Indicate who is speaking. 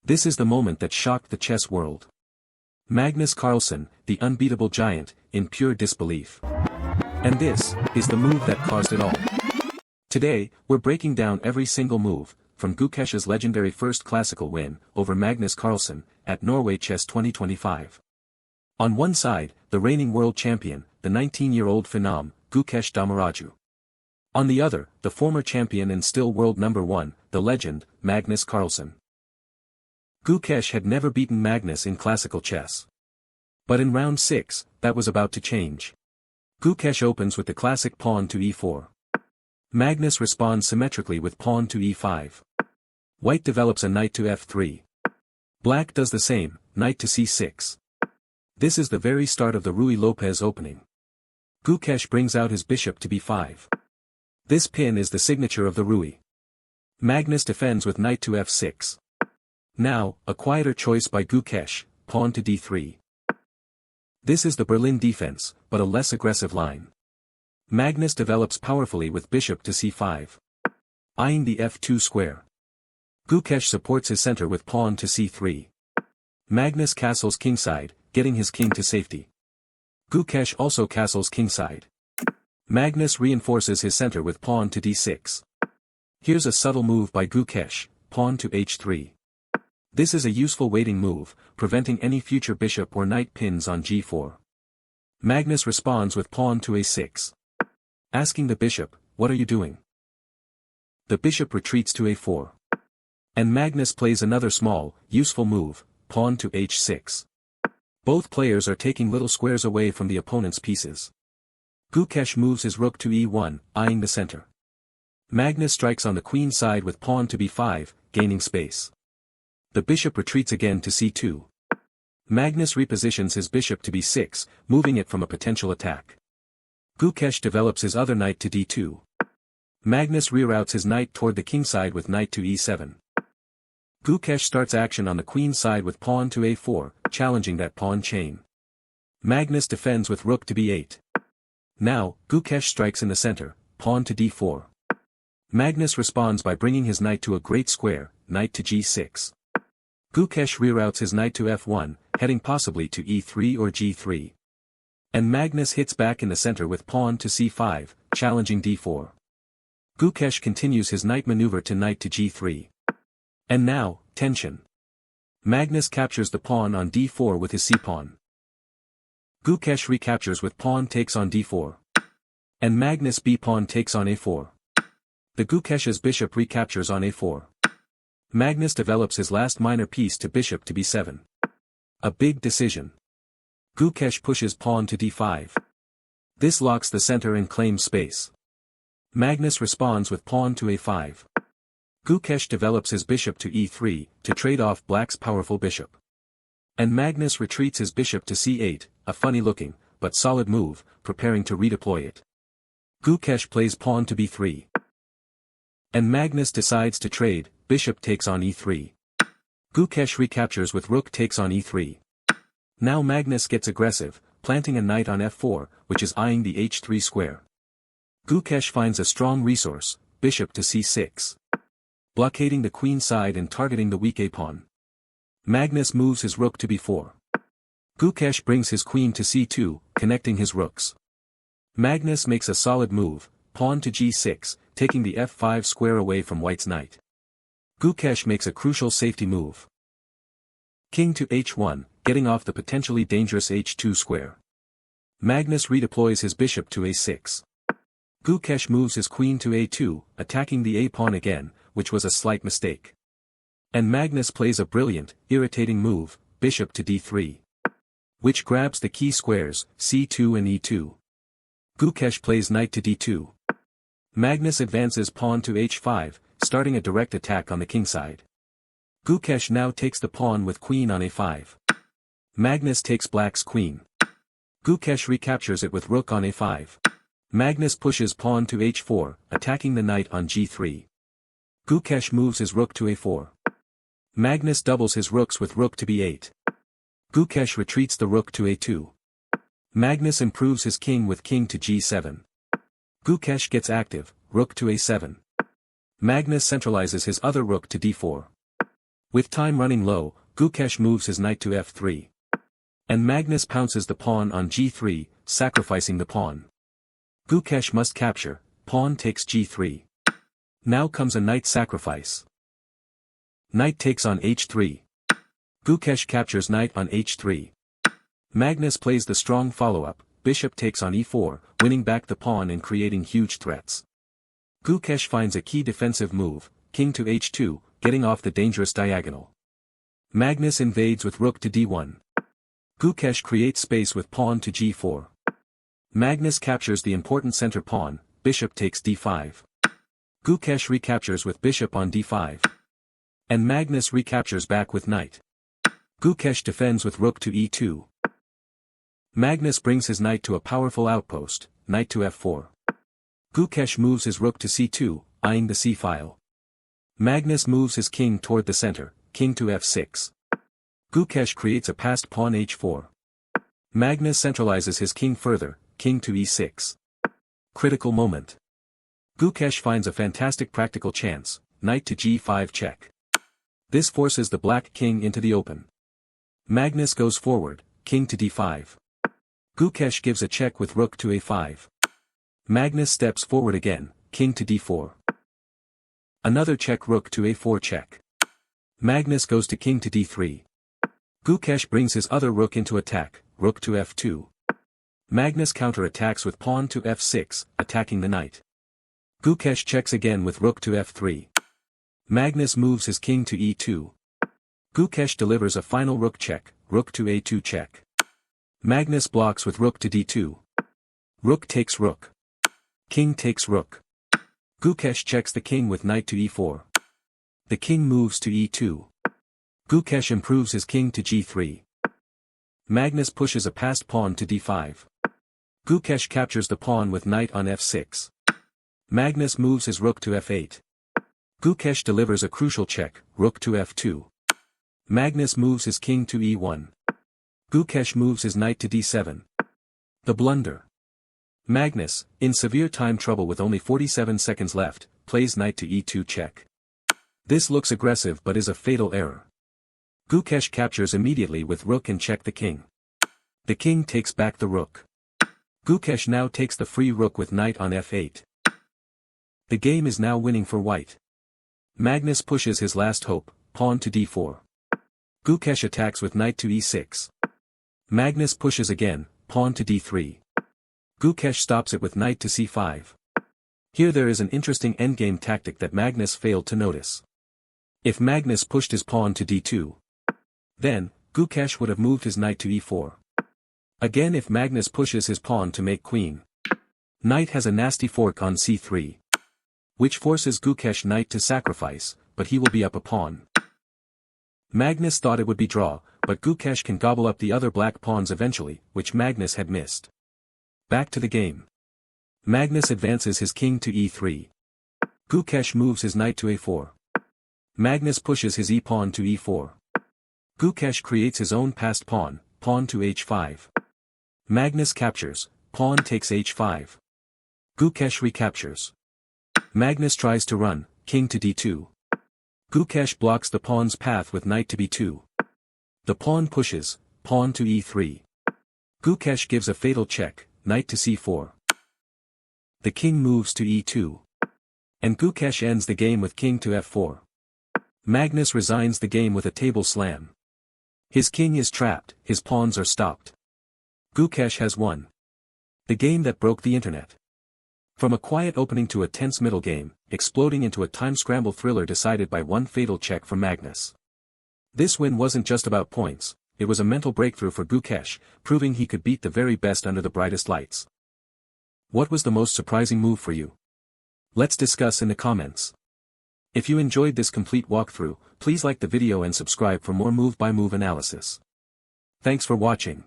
Speaker 1: This is the moment that shocked the chess world. Magnus Carlsen, the unbeatable giant, in pure disbelief. And this is the move that caused it all. Today, we're breaking down every single move, from Gukesh's legendary first classical win over Magnus Carlsen at Norway Chess 2025. On one side, the reigning world champion, the 19-year-old phenom, Gukesh D. On the other, the former champion and still world number one, the legend, Magnus Carlsen. Gukesh had never beaten Magnus in classical chess. But in round 6, that was about to change. Gukesh opens with the classic pawn to e4. Magnus responds symmetrically with pawn to e5. White develops a knight to f3. Black does the same, knight to c6. This is the very start of the Ruy Lopez opening. Gukesh brings out his bishop to b5. This pin is the signature of the Ruy. Magnus defends with knight to f6. Now, a quieter choice by Gukesh, pawn to d3. This is the Berlin defense, but a less aggressive line. Magnus develops powerfully with bishop to c5. Eyeing the f2 square. Gukesh supports his center with pawn to c3. Magnus castles kingside, getting his king to safety. Gukesh also castles kingside. Magnus reinforces his center with pawn to d6. Here's a subtle move by Gukesh, pawn to h3. This is a useful waiting move, preventing any future bishop or knight pins on g4. Magnus responds with pawn to a6. Asking the bishop, "What are you doing?" The bishop retreats to a4. And Magnus plays another small, useful move, pawn to h6. Both players are taking little squares away from the opponent's pieces. Gukesh moves his rook to e1, eyeing the center. Magnus strikes on the queen side with pawn to b5, gaining space. The bishop retreats again to c2. Magnus repositions his bishop to b6, moving it from a potential attack. Gukesh develops his other knight to d2. Magnus reroutes his knight toward the kingside with knight to e7. Gukesh starts action on the queen side with pawn to a4, challenging that pawn chain. Magnus defends with rook to b8. Now, Gukesh strikes in the center, pawn to d4. Magnus responds by bringing his knight to a great square, knight to g6. Gukesh reroutes his knight to f1, heading possibly to e3 or g3. And Magnus hits back in the center with pawn to c5, challenging d4. Gukesh continues his knight maneuver to knight to g3. And now, tension. Magnus captures the pawn on d4 with his c-pawn. Gukesh recaptures with pawn takes on d4. And Magnus b-pawn takes on a4. The Gukesh's bishop recaptures on a4. Magnus develops his last minor piece to bishop to b7. A big decision. Gukesh pushes pawn to d5. This locks the center and claims space. Magnus responds with pawn to a5. Gukesh develops his bishop to e3, to trade off black's powerful bishop. And Magnus retreats his bishop to c8, a funny-looking, but solid move, preparing to redeploy it. Gukesh plays pawn to b3. And Magnus decides to trade, bishop takes on e3. Gukesh recaptures with rook takes on e3. Now Magnus gets aggressive, planting a knight on f4, which is eyeing the h3 square. Gukesh finds a strong resource, bishop to c6. Blockading the queen side and targeting the weak a-pawn. Magnus moves his rook to b4. Gukesh brings his queen to c2, connecting his rooks. Magnus makes a solid move, pawn to g6, taking the f5 square away from white's knight. Gukesh makes a crucial safety move. King to h1, getting off the potentially dangerous h2 square. Magnus redeploys his bishop to a6. Gukesh moves his queen to a2, attacking the a-pawn again, which was a slight mistake. And Magnus plays a brilliant, irritating move, bishop to d3. Which grabs the key squares, c2 and e2. Gukesh plays knight to d2. Magnus advances pawn to h5, starting a direct attack on the kingside. Gukesh now takes the pawn with queen on a5. Magnus takes black's queen. Gukesh recaptures it with rook on a5. Magnus pushes pawn to h4, attacking the knight on g3. Gukesh moves his rook to a4. Magnus doubles his rooks with rook to b8. Gukesh retreats the rook to a2. Magnus improves his king with king to g7. Gukesh gets active, rook to a7. Magnus centralizes his other rook to d4. With time running low, Gukesh moves his knight to f3. And Magnus pounces the pawn on g3, sacrificing the pawn. Gukesh must capture, pawn takes g3. Now comes a knight sacrifice. Knight takes on h3. Gukesh captures knight on h3. Magnus plays the strong follow-up, bishop takes on e4, winning back the pawn and creating huge threats. Gukesh finds a key defensive move, king to h2, getting off the dangerous diagonal. Magnus invades with rook to d1. Gukesh creates space with pawn to g4. Magnus captures the important center pawn, bishop takes d5. Gukesh recaptures with bishop on d5. And Magnus recaptures back with knight. Gukesh defends with rook to e2. Magnus brings his knight to a powerful outpost, knight to f4. Gukesh moves his rook to c2, eyeing the c-file. Magnus moves his king toward the center, king to f6. Gukesh creates a passed pawn h4. Magnus centralizes his king further, king to e6. Critical moment. Gukesh finds a fantastic practical chance, knight to g5 check. This forces the black king into the open. Magnus goes forward, king to d5. Gukesh gives a check with rook to a5. Magnus steps forward again, king to d4. Another check, rook to a4 check. Magnus goes to king to d3. Gukesh brings his other rook into attack, rook to f2. Magnus counterattacks with pawn to f6, attacking the knight. Gukesh checks again with rook to f3. Magnus moves his king to e2. Gukesh delivers a final rook check, rook to a2 check. Magnus blocks with rook to d2. Rook takes rook. King takes rook. Gukesh checks the king with knight to e4. The king moves to e2. Gukesh improves his king to g3. Magnus pushes a passed pawn to d5. Gukesh captures the pawn with knight on f6. Magnus moves his rook to f8. Gukesh delivers a crucial check, rook to f2. Magnus moves his king to e1. Gukesh moves his knight to d7. The blunder. Magnus, in severe time trouble with only 47 seconds left, plays knight to e2 check. This looks aggressive but is a fatal error. Gukesh captures immediately with rook and check the king. The king takes back the rook. Gukesh now takes the free rook with knight on f8. The game is now winning for white. Magnus pushes his last hope, pawn to d4. Gukesh attacks with knight to e6. Magnus pushes again, pawn to d3. Gukesh stops it with knight to c5. Here there is an interesting endgame tactic that Magnus failed to notice. If Magnus pushed his pawn to d2, then, Gukesh would have moved his knight to e4. Again, if Magnus pushes his pawn to make queen, knight has a nasty fork on c3. Which forces Gukesh knight to sacrifice, but he will be up a pawn. Magnus thought it would be draw, but Gukesh can gobble up the other black pawns eventually, which Magnus had missed. Back to the game. Magnus advances his king to e3. Gukesh moves his knight to a4. Magnus pushes his e-pawn to e4. Gukesh creates his own passed pawn, pawn to h5. Magnus captures, pawn takes h5. Gukesh recaptures. Magnus tries to run, king to d2. Gukesh blocks the pawn's path with knight to b2. The pawn pushes, pawn to e3. Gukesh gives a fatal check, knight to c4. The king moves to e2. And Gukesh ends the game with king to f4. Magnus resigns the game with a table slam. His king is trapped, his pawns are stopped. Gukesh has won. The game that broke the internet. From a quiet opening to a tense middle game, exploding into a time-scramble thriller decided by one fatal check from Magnus. This win wasn't just about points, it was a mental breakthrough for Gukesh, proving he could beat the very best under the brightest lights. What was the most surprising move for you? Let's discuss in the comments. If you enjoyed this complete walkthrough, please like the video and subscribe for more move-by-move analysis. Thanks for watching.